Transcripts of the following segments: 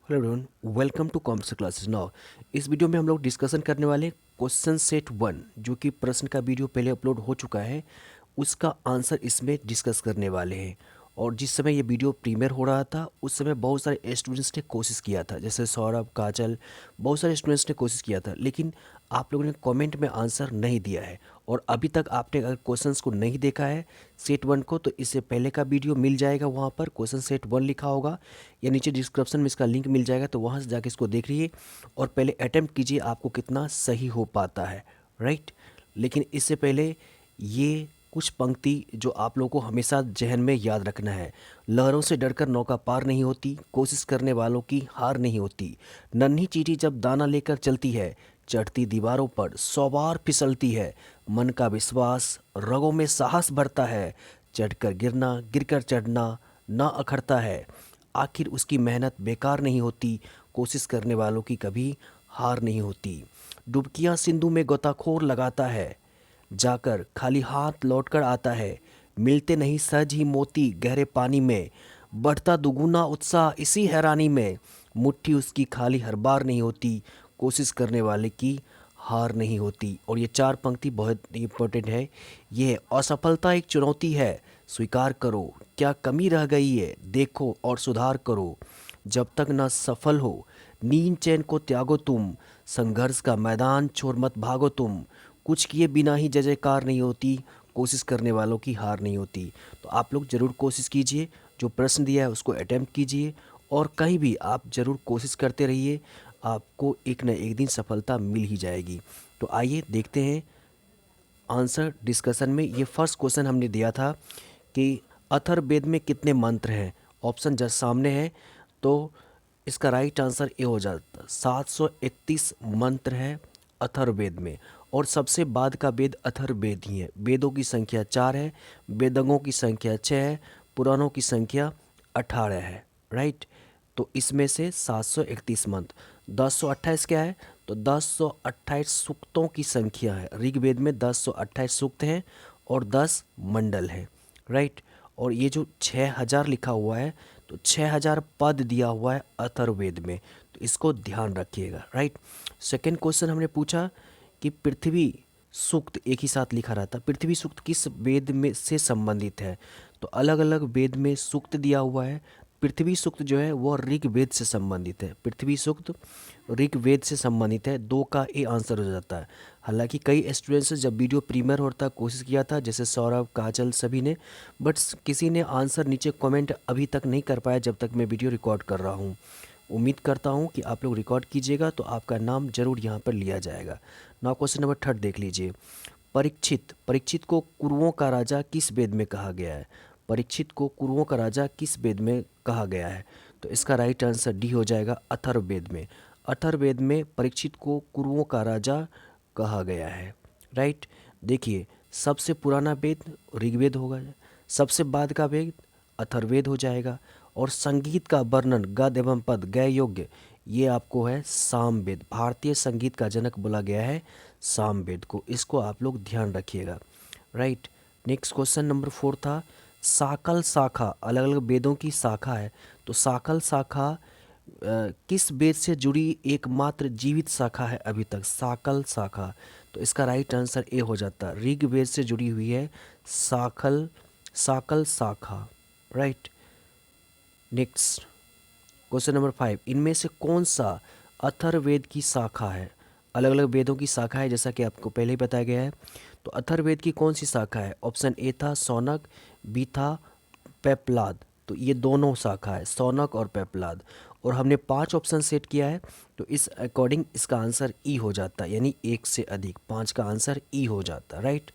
Hello everyone, welcome to computer classes. Now इस video में हम लोग डिस्कशन करने वाले क्वेश्चन सेट 1 जो कि प्रश्न का वीडियो पहले अपलोड हो चुका है, उसका आंसर इसमें डिस्कस करने वाले हैं। और जिस समय ये वीडियो प्रीमियर हो रहा था उस समय बहुत सारे स्टूडेंट्स ने कोशिश किया था, जैसे सौरभ, काजल, बहुत सारे स्टूडेंट्स ने कोशिश किया था, लेकिन आप लोगों ने कमेंट में आंसर नहीं दिया है। और अभी तक आपने अगर क्वेश्चंस को नहीं देखा है सेट 1 को, तो इससे पहले का वीडियो मिल जाएगा, वहाँ पर क्वेश्चन सेट 1 लिखा होगा या नीचे डिस्क्रिप्शन में इसका लिंक मिल जाएगा, तो वहाँ से जाके इसको देख लीजिए और पहले अटेम्प्ट कीजिए आपको कितना सही हो पाता है, राइट। लेकिन इससे पहले ये कुछ पंक्ति जो आप लोगों को हमेशा जहन में याद रखना है। लहरों से डरकर नौका पार नहीं होती, कोशिश करने वालों की हार नहीं होती। नन्ही चींटी जब दाना लेकर चलती है, चढ़ती दीवारों पर 100 बार फिसलती है। मन का विश्वास, रगों में साहस भरता है। चढ़कर गिरना, गिरकर चढ़ना ना अखरता है। आखिर उसकी मेहनत बेकार नहीं होती, कोशिश करने वालों की कभी हार नहीं होती। डुबकियां सिंधु में गोताखोर लगाता है, जाकर खाली हाथ लौटकर आता है। मिलते नहीं सहज ही मोती गहरे पानी में, बढ़ता दुगुना उत्साह इसी हैरानी में। मुट्ठी उसकी खाली हर बार नहीं होती, कोशिश करने वाले की हार नहीं होती। और ये 4 पंक्ति बहुत इंपॉर्टेंट है। ये असफलता एक चुनौती है, स्वीकार करो क्या कमी रह गई है, देखो और सुधार करो। जब तक न सफल हो नींद चैन को त्यागो तुम, संघर्ष का मैदान छोड़ मत भागो तुम। कुछ किए बिना ही जय जयकार नहीं होती, कोशिश करने वालों की हार नहीं होती। तो आप लोग ज़रूर कोशिश कीजिए, जो प्रश्न दिया है उसको अटेम्प्ट कीजिए और कहीं भी आप ज़रूर कोशिश करते रहिए, आपको एक न एक दिन सफलता मिल ही जाएगी। तो आइए देखते हैं आंसर डिस्कशन में। ये फर्स्ट क्वेश्चन हमने दिया था कि अथर्ववेद में कितने मंत्र हैं। ऑप्शन जस्ट सामने है, तो इसका राइट आंसर ए हो जाता। 731 मंत्र है अथर्ववेद में, और सबसे बाद का वेद अथर्ववेद ही है। वेदों की संख्या 4 है, वेदों की संख्या 6 है, पुराणों की संख्या 18 है, राइट। तो इसमें से 731 मंत्र। 1028 क्या है, तो 1028 सूक्तों की संख्या है। ऋग्वेद में 1028 सूक्त हैं और 10 मंडल हैं, राइट। और ये जो 6000 लिखा हुआ है, तो 6000 पद दिया हुआ है अथर्ववेद में, तो इसको ध्यान रखिएगा, राइट। सेकेंड क्वेश्चन हमने पूछा कि पृथ्वी सूक्त एक ही साथ लिखा रहता, पृथ्वी सूक्त किस वेद में से संबंधित है। तो अलग अलग वेद में सूक्त दिया हुआ है। पृथ्वी सूक्त जो है वह ऋग्वेद से संबंधित है। पृथ्वी सूक्त ऋग्वेद से संबंधित है, 2 का ए आंसर हो जाता है। हालांकि कई स्टूडेंट्स जब वीडियो प्रीमियर होता कोशिश किया था, जैसे सौरभ, काजल, सभी ने, बट किसी ने आंसर नीचे कमेंट अभी तक नहीं कर पाया जब तक मैं वीडियो रिकॉर्ड कर रहा हूँ। उम्मीद करता हूँ कि आप लोग रिकॉर्ड कीजिएगा तो आपका नाम जरूर यहाँ पर लिया जाएगा। नाउ क्वेश्चन नंबर 3 देख लीजिए। परीक्षित परीक्षित को कुरुओं का राजा किस वेद में कहा गया है। परीक्षित को कुरुओं का राजा किस वेद में कहा गया है, तो इसका राइट आंसर डी हो जाएगा, अथर्ववेद में। अथर्ववेद में परीक्षित को कुरुओं का राजा कहा गया है, राइट। देखिए, सबसे पुराना वेद ऋग्वेद होगा, सबसे बाद का वेद अथर्ववेद हो जाएगा, और संगीत का वर्णन गद एवं पद गय योग्य ये आपको है सामवेद। भारतीय संगीत का जनक बोला गया है सामवेद को, इसको आप लोग ध्यान रखिएगा, राइट। नेक्स्ट क्वेश्चन नंबर 4 था साकल शाखा, अलग अलग वेदों की शाखा है, तो साकल शाखा किस वेद से जुड़ी एकमात्र जीवित शाखा है अभी तक। साकल शाखा, तो इसका राइट आंसर ए हो जाता है, ऋग्वेद से जुड़ी हुई है साकल साकल शाखा, राइट। नेक्स्ट क्वेश्चन नंबर 5, इनमें से कौन सा अथर्ववेद की शाखा है। अलग अलग वेदों की शाखा है जैसा कि आपको पहले ही बताया गया है, तो अथर्ववेद की कौन सी शाखा है। ऑप्शन ए था सौनक, बी था पेपलाद, तो ये दोनों शाखा है, सौनक और पेपलाद। और हमने 5 ऑप्शन सेट किया है, तो इस अकॉर्डिंग इसका आंसर ई हो जाता है, यानी 1 से अधिक, 5 का आंसर ई हो जाता है, राइट।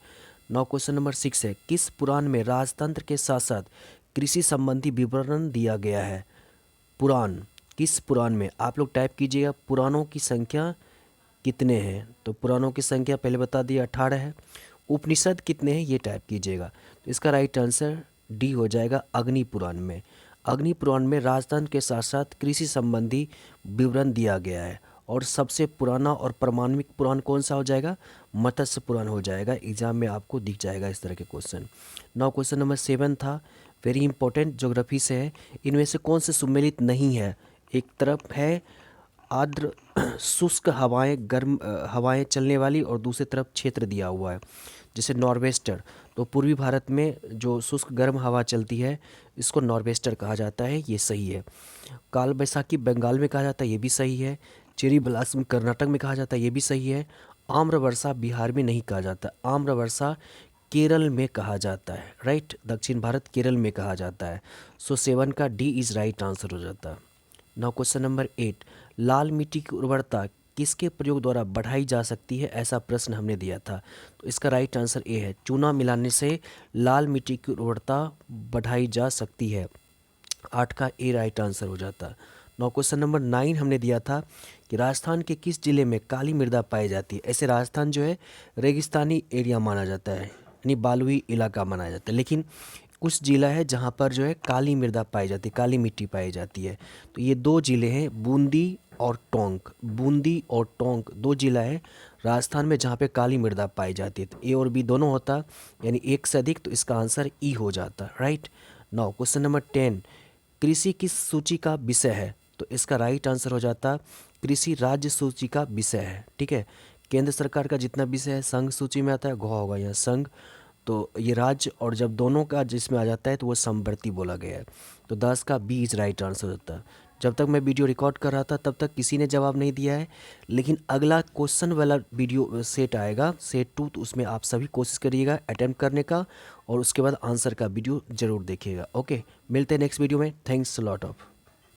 नाउ क्वेश्चन नंबर 6 है किस पुराण में राजतंत्र के साथ साथ कृषि संबंधी विवरण दिया गया है। पुराण, किस पुराण में, आप लोग टाइप कीजिएगा पुराणों की संख्या कितने हैं, तो पुराणों की संख्या पहले बता दिया 18 है। उपनिषद कितने हैं ये टाइप कीजिएगा, तो इसका राइट आंसर डी हो जाएगा, अग्नि पुराण में। अग्नि पुराण में राजतंत्र के साथ साथ कृषि संबंधी विवरण दिया गया है। और सबसे पुराना और प्रमाणिक पुराण कौन सा हो जाएगा, मत्स्य पुराण हो जाएगा। एग्जाम में आपको दिख जाएगा इस तरह के क्वेश्चन। नाउ क्वेश्चन नंबर 7 था वेरी इंपॉर्टेंट, ज्योग्राफी से है, इनमें से कौन से सुमेलित नहीं है एक तरफ है आर्द्र शुष्क हवाएं, गर्म हवाएं चलने वाली, और दूसरी तरफ क्षेत्र दिया हुआ है जैसे नॉर्वेस्टर। तो पूर्वी भारत में जो शुष्क गर्म हवा चलती है इसको नॉर्वेस्टर कहा जाता है, ये सही है। काल बैसाखी बंगाल में कहा जाता है, ये भी सही है। चेरी ब्लासम कर्नाटक में कहा जाता है, ये भी सही है। आम्र वर्षा बिहार में नहीं कहा जाता, आम्र वर्षा केरल में कहा जाता है, राइट। दक्षिण भारत केरल में कहा जाता है। सो 7 का डी इज राइट आंसर हो जाता है। नाउ क्वेश्चन नंबर 8, लाल मिट्टी की उर्वरता किसके प्रयोग द्वारा बढ़ाई जा सकती है, ऐसा प्रश्न हमने दिया था। तो इसका राइट आंसर ए है, चूना मिलाने से लाल मिट्टी की उर्वरता बढ़ाई जा सकती है। 8 का ए राइट आंसर हो जाता। नाउ क्वेश्चन नंबर 9 हमने दिया था कि राजस्थान के किस जिले में काली मृदा पाई जाती है। ऐसे राजस्थान जो है रेगिस्तानी एरिया माना जाता है, यानी बालुई इलाका माना जाता है, लेकिन कुछ जिला है जहाँ पर जो है काली मृदा पाई जाती है, काली मिट्टी पाई जाती है। तो ये 2 जिले हैं, बूंदी और टोंक। बूंदी और टोंक 2 जिला है राजस्थान में जहाँ पे काली मृदा पाई जाती है। तो ए और बी दोनों होता, यानी एक से अधिक, तो इसका आंसर ई हो जाता, राइट। नाउ क्वेश्चन नंबर 10, कृषि किस सूची का विषय है। तो इसका राइट आंसर हो जाता कृषि राज्य सूची का विषय है, ठीक है। केंद्र सरकार का जितना विषय है संघ सूची में आता है, घोहा होगा यहाँ संघ, तो ये राज्य, और जब दोनों का जिसमें आ जाता है तो वो समवर्ती बोला गया है। तो 10 का बी इज राइट आंसर होता है। जब तक मैं वीडियो रिकॉर्ड कर रहा था तब तक किसी ने जवाब नहीं दिया है, लेकिन अगला क्वेश्चन वाला वीडियो सेट आएगा, सेट 2, तो उसमें आप सभी कोशिश करिएगा अटेम्प्ट करने का, और उसके बाद आंसर का वीडियो ज़रूर देखिएगा। ओके, मिलते हैं नेक्स्ट वीडियो में। Thanks a lot of.